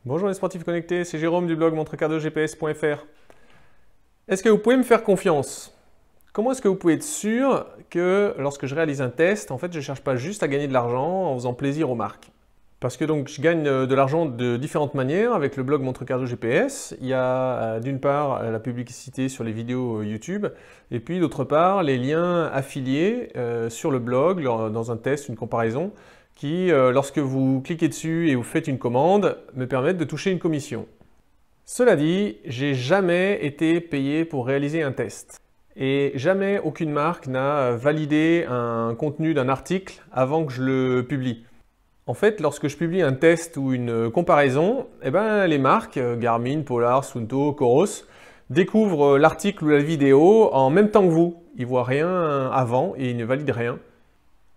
Bonjour les sportifs connectés, c'est Jérôme du blog montrecardiogps.fr. Est-ce que vous pouvez me faire confiance? Comment est-ce que vous pouvez être sûr que lorsque je réalise un test, en fait, je ne cherche pas juste à gagner de l'argent en faisant plaisir aux marques? Parce que donc je gagne de l'argent de différentes manières avec le blog MontreCardioGPS. Il y a d'une part la publicité sur les vidéos YouTube et puis d'autre part les liens affiliés sur le blog dans un test, une comparaison qui, lorsque vous cliquez dessus et vous faites une commande, me permettent de toucher une commission. Cela dit, j'ai jamais été payé pour réaliser un test. Et jamais aucune marque n'a validé un contenu d'un article avant que je le publie. En fait, lorsque je publie un test ou une comparaison, les marques, Garmin, Polar, Suunto, Coros, découvrent l'article ou la vidéo en même temps que vous. Ils ne voient rien avant et ils ne valident rien.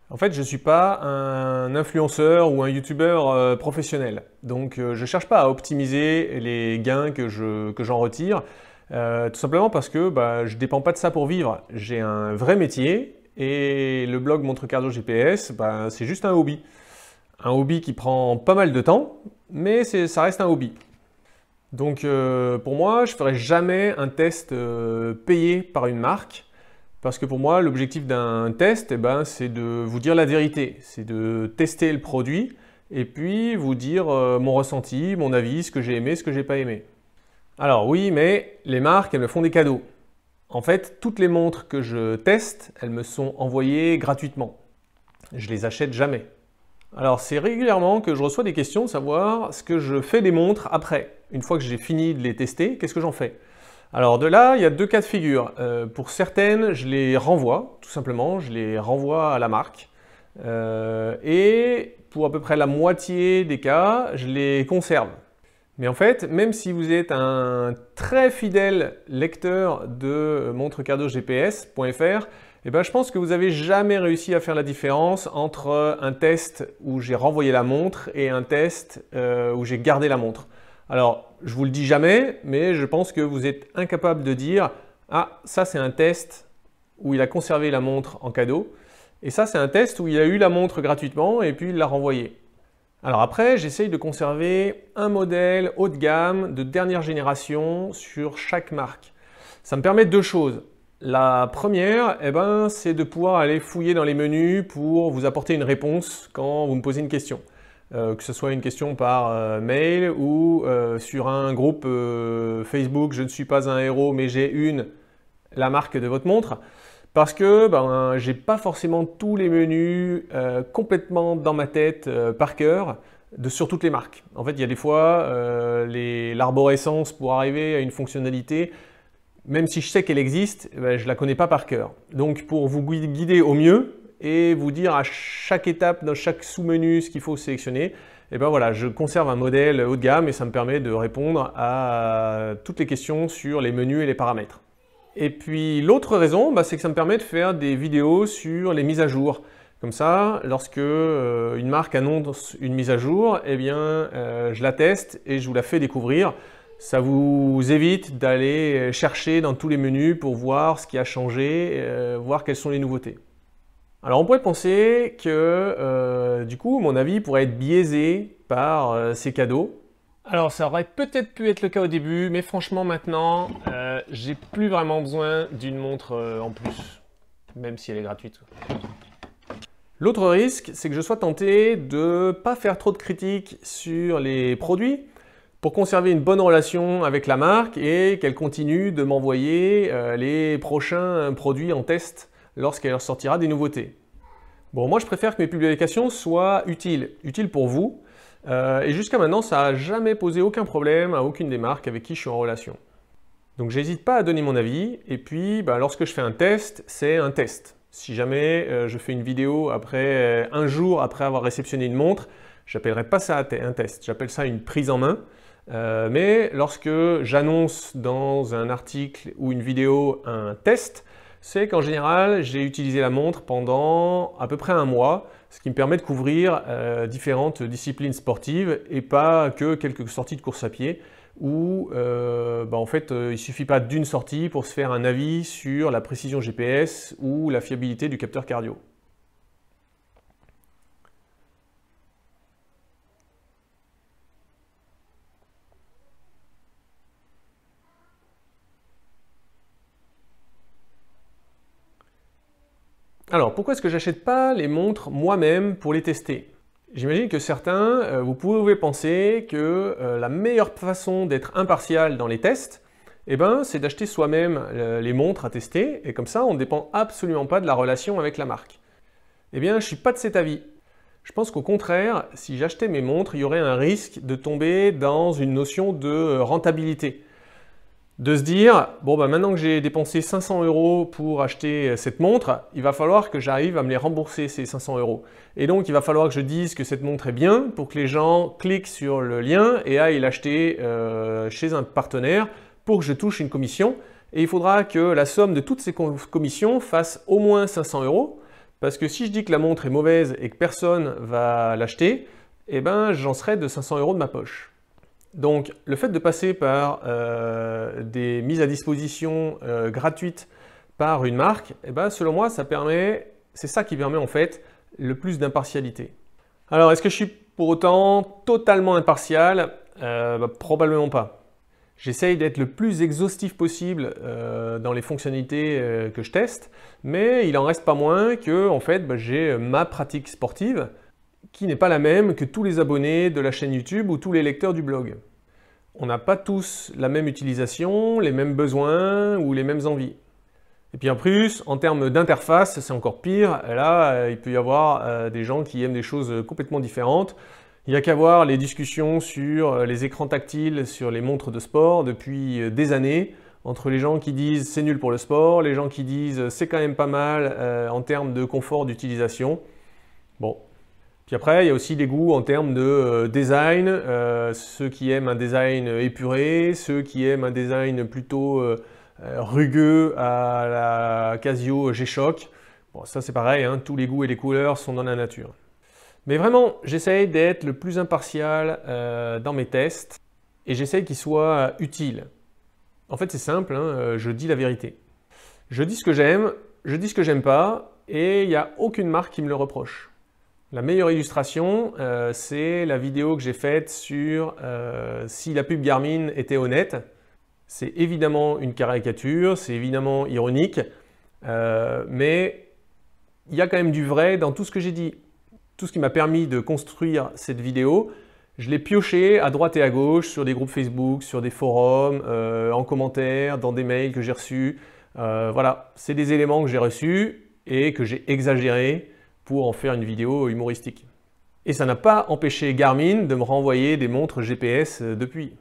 En fait, je ne suis pas un influenceur ou un youtubeur professionnel. Donc, je ne cherche pas à optimiser les gains que j'en retire. Tout simplement parce que je ne dépends pas de ça pour vivre. J'ai un vrai métier et le blog MontreCardioGPS, c'est juste un hobby. Un hobby qui prend pas mal de temps, mais ça reste un hobby. Donc pour moi, je ne ferai jamais un test payé par une marque, parce que pour moi, l'objectif d'un test, c'est de vous dire la vérité, c'est de tester le produit, et puis vous dire mon ressenti, mon avis, ce que j'ai aimé, ce que j'ai pas aimé. Alors oui, mais les marques, elles me font des cadeaux. En fait, toutes les montres que je teste, elles me sont envoyées gratuitement. Je les achète jamais. Alors c'est régulièrement que je reçois des questions de savoir ce que je fais des montres après. Une fois que j'ai fini de les tester, qu'est-ce que j'en fais? Alors de là, il y a deux cas de figure. Pour certaines, je les renvoie, tout simplement, je les renvoie à la marque. Et pour à peu près la moitié des cas, je les conserve. Mais en fait, même si vous êtes un très fidèle lecteur de montrecardiogps.fr, je pense que vous n'avez jamais réussi à faire la différence entre un test où j'ai renvoyé la montre et un test où j'ai gardé la montre. Alors, je vous le dis jamais, mais je pense que vous êtes incapable de dire « Ah, ça c'est un test où il a conservé la montre en cadeau et ça c'est un test où il a eu la montre gratuitement et puis il l'a renvoyée. » Alors après, j'essaye de conserver un modèle haut de gamme de dernière génération sur chaque marque. Ça me permet deux choses. La première, c'est de pouvoir aller fouiller dans les menus pour vous apporter une réponse quand vous me posez une question. Que ce soit une question par mail ou sur un groupe Facebook, je ne suis pas un héros mais j'ai la marque de votre montre. Parce que je n'ai pas forcément tous les menus complètement dans ma tête par cœur sur toutes les marques. En fait, il y a des fois l'arborescence pour arriver à une fonctionnalité, même si je sais qu'elle existe, je ne la connais pas par cœur. Donc pour vous guider au mieux et vous dire à chaque étape, dans chaque sous-menu, ce qu'il faut sélectionner, je conserve un modèle haut de gamme et ça me permet de répondre à toutes les questions sur les menus et les paramètres. Et puis l'autre raison, c'est que ça me permet de faire des vidéos sur les mises à jour. Comme ça, lorsque une marque annonce une mise à jour, je la teste et je vous la fais découvrir. Ça vous évite d'aller chercher dans tous les menus pour voir ce qui a changé, voir quelles sont les nouveautés. Alors on pourrait penser que du coup mon avis pourrait être biaisé par ces cadeaux. Alors ça aurait peut-être pu être le cas au début, mais franchement maintenant, j'ai plus vraiment besoin d'une montre en plus, même si elle est gratuite. L'autre risque, c'est que je sois tenté de ne pas faire trop de critiques sur les produits pour conserver une bonne relation avec la marque et qu'elle continue de m'envoyer les prochains produits en test lorsqu'elle sortira des nouveautés. Bon, moi je préfère que mes publications soient utiles pour vous. Et jusqu'à maintenant, ça n'a jamais posé aucun problème à aucune des marques avec qui je suis en relation. Donc j'hésite pas à donner mon avis, et puis lorsque je fais un test, c'est un test. Si jamais je fais une vidéo après un jour après avoir réceptionné une montre, j'appellerai pas ça un test, j'appelle ça une prise en main. Mais lorsque j'annonce dans un article ou une vidéo un test, c'est qu'en général, j'ai utilisé la montre pendant à peu près un mois, ce qui me permet de couvrir différentes disciplines sportives et pas que quelques sorties de course à pied où en fait, il ne suffit pas d'une sortie pour se faire un avis sur la précision GPS ou la fiabilité du capteur cardio. Alors, pourquoi est-ce que j'achète pas les montres moi-même pour les tester? J'imagine que certains, vous pouvez penser que la meilleure façon d'être impartial dans les tests, eh ben, c'est d'acheter soi-même les montres à tester, et comme ça, on ne dépend absolument pas de la relation avec la marque. Eh bien, je ne suis pas de cet avis. Je pense qu'au contraire, si j'achetais mes montres, il y aurait un risque de tomber dans une notion de rentabilité. De se dire, bon bah maintenant que j'ai dépensé 500 € pour acheter cette montre, il va falloir que j'arrive à me les rembourser ces 500 €. Et donc il va falloir que je dise que cette montre est bien pour que les gens cliquent sur le lien et aillent l'acheter chez un partenaire pour que je touche une commission. Et il faudra que la somme de toutes ces commissions fasse au moins 500 €. Parce que si je dis que la montre est mauvaise et que personne va l'acheter, eh ben j'en serai de 500 € de ma poche. Donc le fait de passer par des mises à disposition gratuites par une marque, eh ben, selon moi, c'est ça qui permet en fait le plus d'impartialité. Alors est-ce que je suis pour autant totalement impartial? Probablement pas. J'essaye d'être le plus exhaustif possible dans les fonctionnalités que je teste, mais il en reste pas moins que en fait, j'ai ma pratique sportive qui n'est pas la même que tous les abonnés de la chaîne YouTube ou tous les lecteurs du blog. On n'a pas tous la même utilisation, les mêmes besoins ou les mêmes envies. Et puis en plus, en termes d'interface, c'est encore pire. Là, il peut y avoir des gens qui aiment des choses complètement différentes. Il n'y a qu'à voir les discussions sur les écrans tactiles sur les montres de sport depuis des années, entre les gens qui disent c'est nul pour le sport, les gens qui disent c'est quand même pas mal en termes de confort d'utilisation. Bon. Puis après, il y a aussi des goûts en termes de design, ceux qui aiment un design épuré, ceux qui aiment un design plutôt rugueux à la Casio G-Shock. Bon, ça c'est pareil, hein, tous les goûts et les couleurs sont dans la nature. Mais vraiment, j'essaye d'être le plus impartial dans mes tests et j'essaye qu'ils soient utiles. En fait, c'est simple, hein, je dis la vérité. Je dis ce que j'aime, je dis ce que j'aime pas et il n'y a aucune marque qui me le reproche. La meilleure illustration, c'est la vidéo que j'ai faite sur si la pub Garmin était honnête. C'est évidemment une caricature, c'est évidemment ironique, mais il y a quand même du vrai dans tout ce que j'ai dit. Tout ce qui m'a permis de construire cette vidéo, je l'ai pioché à droite et à gauche sur des groupes Facebook, sur des forums, en commentaire, dans des mails que j'ai reçus. Voilà, c'est des éléments que j'ai reçus et que j'ai exagérés pour en faire une vidéo humoristique. Et ça n'a pas empêché Garmin de me renvoyer des montres GPS depuis.